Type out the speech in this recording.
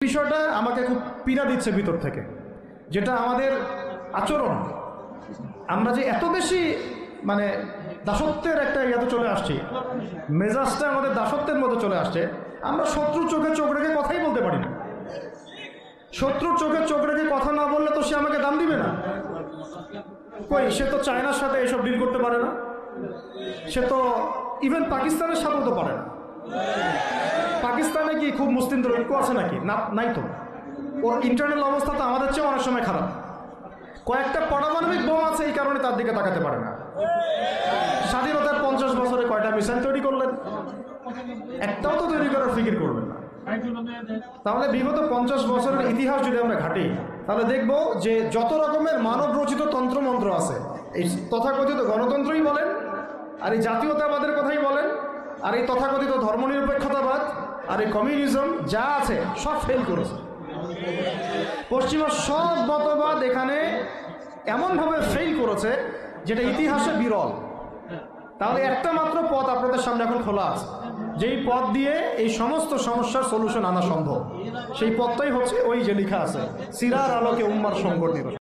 বিষয়টা আমাকে খুব পীড়া দিচ্ছে ভিতর থেকে, যেটা আমাদের আচরণ, আমরা যে এত বেশি মানে দাসত্বের একটা ইয়াতে চলে আসছি, মেজাজটা আমাদের দাসত্বের মধ্যে চলে আসছে। আমরা শত্রুর চোখে চোখ রেখে কথাই বলতে পারি না। শত্রুর চোখে চোখ রেখে কথা না বললে তো সে আমাকে দাম দিবে না। কই, সে তো চায়নার সাথে এসব ডিল করতে পারে না, সে তো ইভেন পাকিস্তানের সাথেও তো পারে না। পাকিস্তানে কি খুব মুসলিমদের ঐক্য আছে নাকি? না, নাই তো। ওর ইন্টারনাল অবস্থা তো আমাদের চেয়ে অনেক সময় খারাপ। কয়েকটা পারমাণবিক বোম আছে, এই কারণে তার দিকে তাকাতে পারে না। স্বাধীনতার 50 বছরে কয়টা মিসাইল তৈরি করলেন? একটাও তো তৈরি করার ফিকির করবেন না। তাহলে বিগত 50 বছরের ইতিহাস যদি আমরা ঘাঁটি, তাহলে দেখব যে যত রকমের মানব রচিত তন্ত্রমন্ত্র আছে, এই তথাকথিত গণতন্ত্রই বলেন, আর এই জাতীয়তাবাদের কথাই বলেন, আর এই তথাকথিত ধর্মনিরপেক্ষতাবাদ, আর এই কমিউনিজম, যা আছে সব ফেল করেছে। পশ্চিমা সব মতবাদ এখানে এমনভাবে ফেল করেছে যেটা ইতিহাসে বিরল। তাহলে একটা মাত্র পথ আপনাদের সামনে এখন খোলা আছে, যেই পথ দিয়ে এই সমস্ত সমস্যার সলিউশন আনা সম্ভব। সেই পথটাই হচ্ছে ওই যে লেখা আছে, সিরার আলোকে উম্মার সংকট নিরসন।